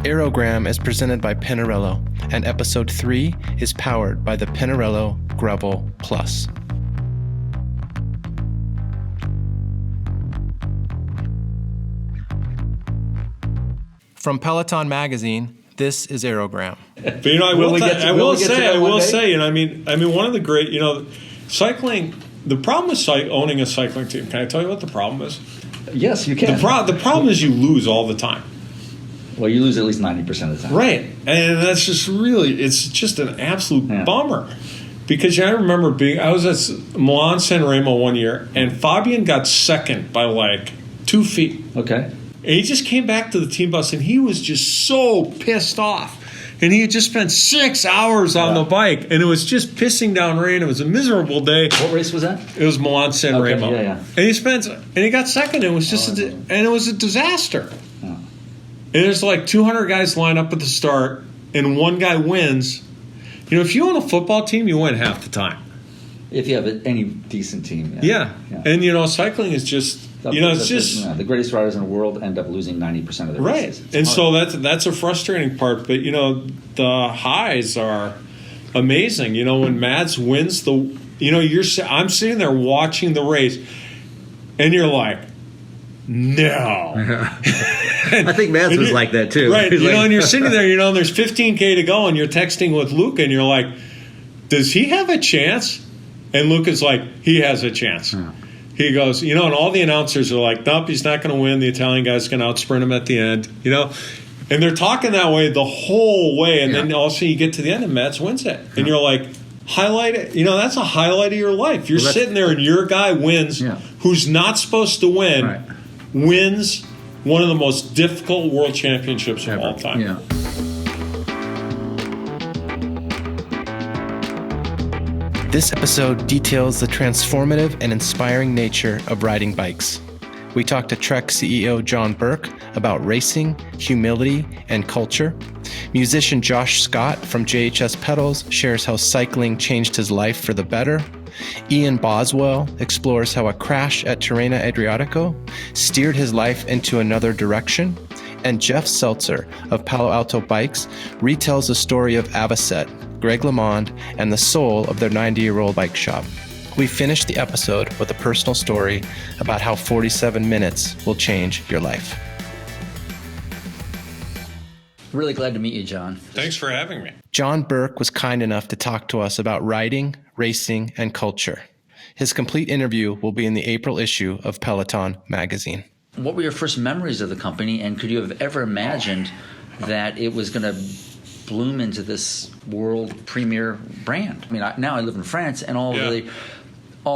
Aérogramme is presented by Pinarello, and Episode 3 is powered by the Pinarello Gravel Plus. From Peloton Magazine, this is Aérogramme. But I will say, I mean, one of the great, cycling. The problem with owning a cycling team. Can I tell you what the problem is? Yes, you can. The problem is you lose all the time. Well, you lose at least 90% of the time. Right, and that's just it's just an absolute bummer. Because I remember I was at Milan San Remo one year, and Fabian got second by like 2 feet. Okay. And he just came back to the team bus, and he was just so pissed off. And he had just spent 6 hours on the bike, and it was just pissing down rain. It was a miserable day. What race was that? It was Milan San Remo. Yeah. And he got second. It was just and it was a disaster. Oh. And there's like 200 guys lined up at the start, and one guy wins. If you own a football team, you win half the time. If you have any decent team. Yeah. And cycling is just. The greatest riders in the world end up losing 90% of their races. Right, and so that's a frustrating part. But the highs are amazing. When Mads wins I'm sitting there watching the race, and you're like, no. I think Mads was like that too. Right, and you're sitting there, and there's 15K to go, and you're texting with Luke, and you're like, does he have a chance? And Luke is like, he has a chance. Yeah. He goes, and all the announcers are like, nope, he's not going to win. The Italian guy's going to outsprint him at the end, And they're talking that way the whole way. And then all of a sudden you get to the end and Mads wins it. And you're like, highlight it. That's a highlight of your life. You're sitting there and your guy wins, who's not supposed to win, wins one of the most difficult world championships of all time. Yeah. This episode details the transformative and inspiring nature of riding bikes. We talked to Trek CEO John Burke about racing, humility, and culture. Musician Josh Scott from JHS Pedals shares how cycling changed his life for the better. Ian Boswell explores how a crash at Tirreno Adriatico steered his life into another direction. And Jeff Seltzer of Palo Alto Bikes retells the story of Avocet, Greg LeMond, and the soul of their 90-year-old bike shop. We finished the episode with a personal story about how 47 minutes will change your life. Really glad to meet you, John. Thanks for having me. John Burke was kind enough to talk to us about riding, racing, and culture. His complete interview will be in the April issue of Peloton Magazine. What were your first memories of the company, and could you have ever imagined that it was going to bloom into this world premier brand? I mean, now I live in France, and all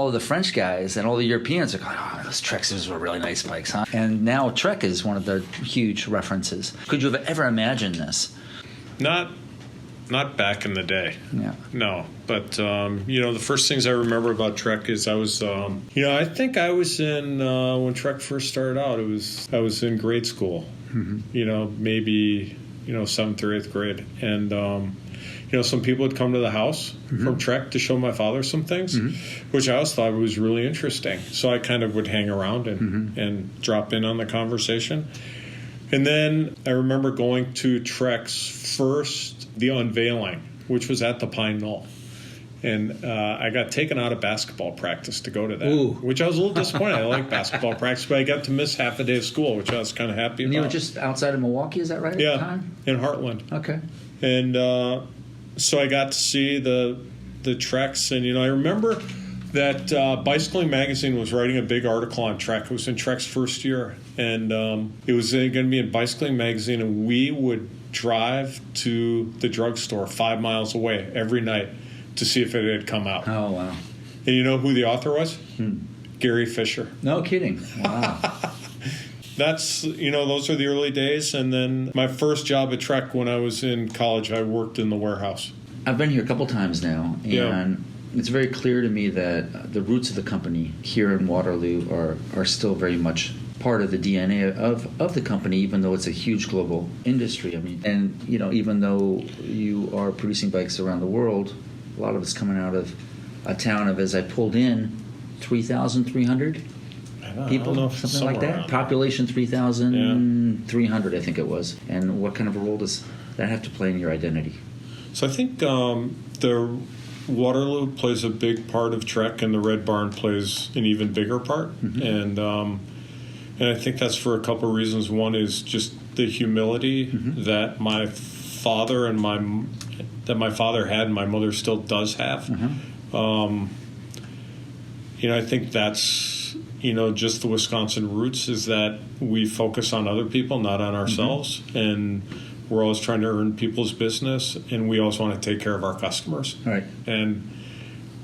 of the French guys and all the Europeans are going, oh, those Treks were really nice bikes, huh? And now Trek is one of the huge references. Could you have ever imagined this? Not back in the day. Yeah. No. But, the first things I remember about Trek is I was, I think I was in, when Trek first started out, I was in grade school, maybe, 7th or 8th grade. And, some people would come to the house from Trek to show my father some things, which I always thought was really interesting. So I kind of would hang around and drop in on the conversation. And then I remember going to Trek's the unveiling, which was at the Pine Knoll. And I got taken out of basketball practice to go to that, which I was a little disappointed. I like basketball practice, but I got to miss half a day of school, which I was kind of happy about. And you were just outside of Milwaukee, is that right, at the time? In Heartland. Okay. And so I got to see the Treks. And, I remember that Bicycling Magazine was writing a big article on Trek. It was in Trek's first year. And it was going to be in Bicycling Magazine, and we would drive to the drugstore 5 miles away every night to see if it had come out. Oh, wow. And you know who the author was? Gary Fisher. No kidding. Wow. That's, those are the early days. And then my first job at Trek when I was in college, I worked in the warehouse. I've been here a couple times now, and it's very clear to me that the roots of the company here in Waterloo are still very much part of the DNA of the company, even though it's a huge global industry. I mean, and even though you are producing bikes around the world, a lot of it's coming out of a town of, as I pulled in, 3,300. people, know, something like that. Population 3,300, I think it was. And what kind of a role does that have to play in your identity? So I think the Waterloo plays a big part of Trek, and the Red Barn plays an even bigger part. And I think that's for a couple of reasons. One is just the humility that my father had, and my mother still does have. I think that's just the Wisconsin roots, is that we focus on other people, not on ourselves, and we're always trying to earn people's business, and we always want to take care of our customers. Right. And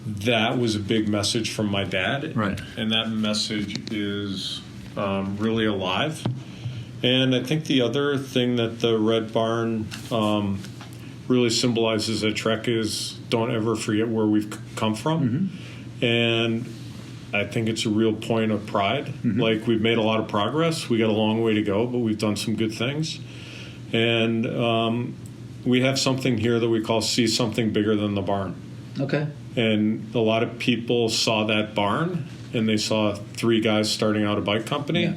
that was a big message from my dad. Right. And that message is really alive. And I think the other thing that the Red Barn really symbolizes at Trek is don't ever forget where we've come from. And I think it's a real point of pride. Like, we've made a lot of progress. We got a long way to go, but we've done some good things. And we have something here that we call see something bigger than the barn. Okay. And a lot of people saw that barn, and they saw 3 guys starting out a bike company. Yeah.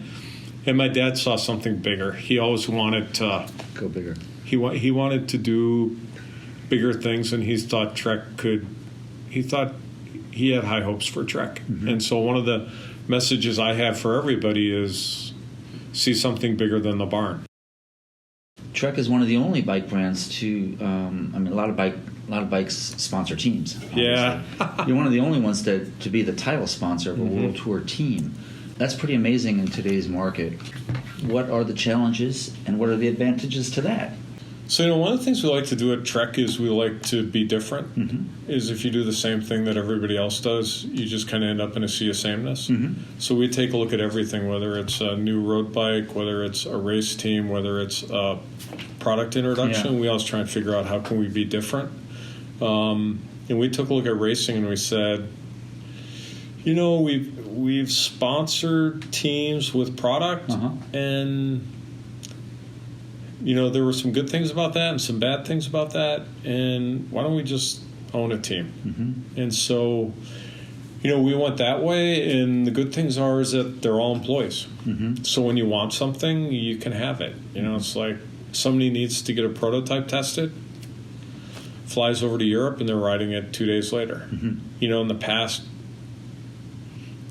And my dad saw something bigger. He always wanted to go bigger. He wanted to do bigger things, and he thought he had high hopes for Trek. And so one of the messages I have for everybody is see something bigger than the barn. Trek is one of the only bike brands to, a lot of bikes sponsor teams. Obviously. Yeah. You're one of the only ones to be the title sponsor of a World Tour team. That's pretty amazing in today's market. What are the challenges and what are the advantages to that? So, one of the things we like to do at Trek is we like to be different. Is if you do the same thing that everybody else does, you just kind of end up in a sea of sameness. So we take a look at everything, whether it's a new road bike, whether it's a race team, whether it's a product introduction. We always try and figure out how can we be different. And we took a look at racing and we said, we've sponsored teams with product, and there were some good things about that and some bad things about that, and why don't we just own a team? And so, we went that way, and the good things is that they're all employees. So when you want something, you can have it. It's like somebody needs to get a prototype tested, flies over to Europe, and they're riding it 2 days later. In the past,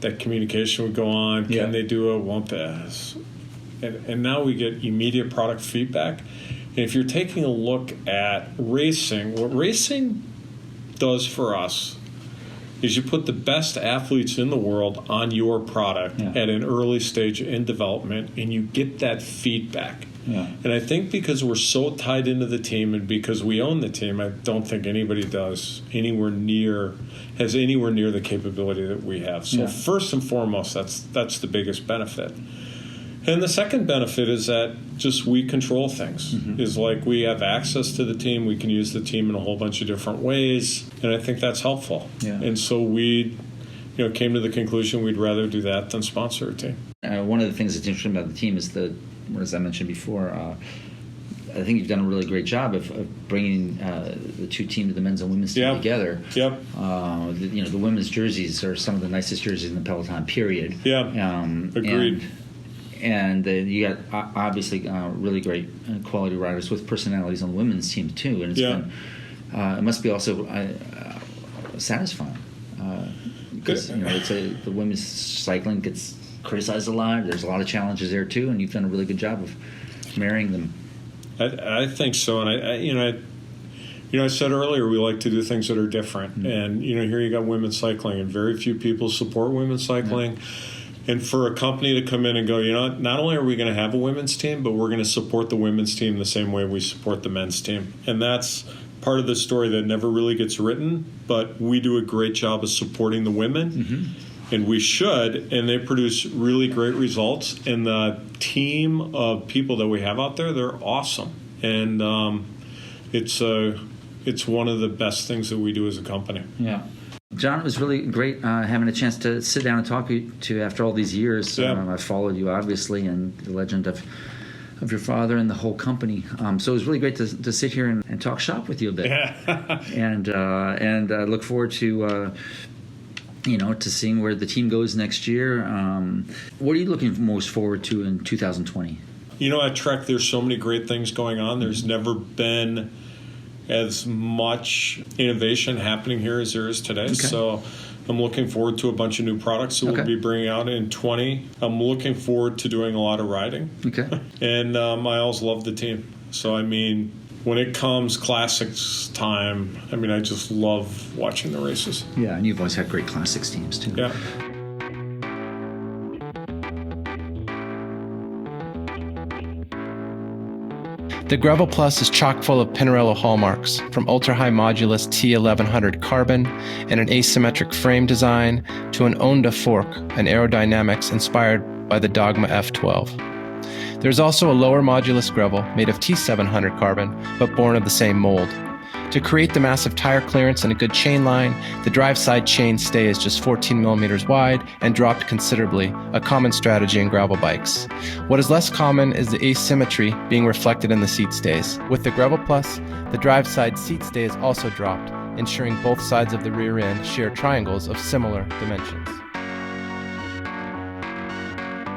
that communication would go on. Can they do it? Won't they? And now we get immediate product feedback. And if you're taking a look at racing, what racing does for us is you put the best athletes in the world on your product at an early stage in development, and you get that feedback. And I think because we're so tied into the team and because we own the team, I don't think anybody has anywhere near the capability that we have. So first and foremost, that's the biggest benefit. And the second benefit is that just we control things. Is like we have access to the team. We can use the team in a whole bunch of different ways, and I think that's helpful. And so we came to the conclusion we'd rather do that than sponsor a team. One of the things that's interesting about the team is as I mentioned before, I think you've done a really great job of bringing the two teams, the men's and women's team, together. The women's jerseys are some of the nicest jerseys in the Peloton, period. Agreed. And you got obviously really great quality riders with personalities on the women's team too. And it's been, it must be also satisfying because the women's cycling gets criticized a lot. There's a lot of challenges there too, and you've done a really good job of marrying them. I think so, and I said earlier we like to do things that are different, and here you got women's cycling, and very few people support women's cycling. And for a company to come in and go, not only are we going to have a women's team, but we're going to support the women's team the same way we support the men's team. And that's part of the story that never really gets written, but we do a great job of supporting the women, and we should, and they produce really great results. And the team of people that we have out there, they're awesome. And it's one of the best things that we do as a company. Yeah. John, it was really great having a chance to sit down and talk to you after all these years. I followed you, obviously, and the legend of your father and the whole company. So it was really great to sit here and talk shop with you a bit. And look forward to to seeing where the team goes next year. What are you looking most forward to in 2020? At Trek, there's so many great things going on. There's never been as much innovation happening here as there is today. Okay. So I'm looking forward to a bunch of new products that we'll be bringing out in 20. I'm looking forward to doing a lot of riding. Okay. And I always love the team. So, when it comes classics time, I just love watching the races. Yeah, and you've always had great classics teams, too. Yeah. The Gravel Plus is chock full of Pinarello hallmarks, from ultra-high modulus T1100 carbon and an asymmetric frame design to an Onda fork and aerodynamics inspired by the Dogma F12. There's also a lower modulus gravel made of T700 carbon, but born of the same mold. To create the massive tire clearance and a good chain line, the drive side chain stay is just 14 millimeters wide and dropped considerably, a common strategy in gravel bikes. What is less common is the asymmetry being reflected in the seat stays. With the Gravel Plus, the drive side seat stay is also dropped, ensuring both sides of the rear end share triangles of similar dimensions.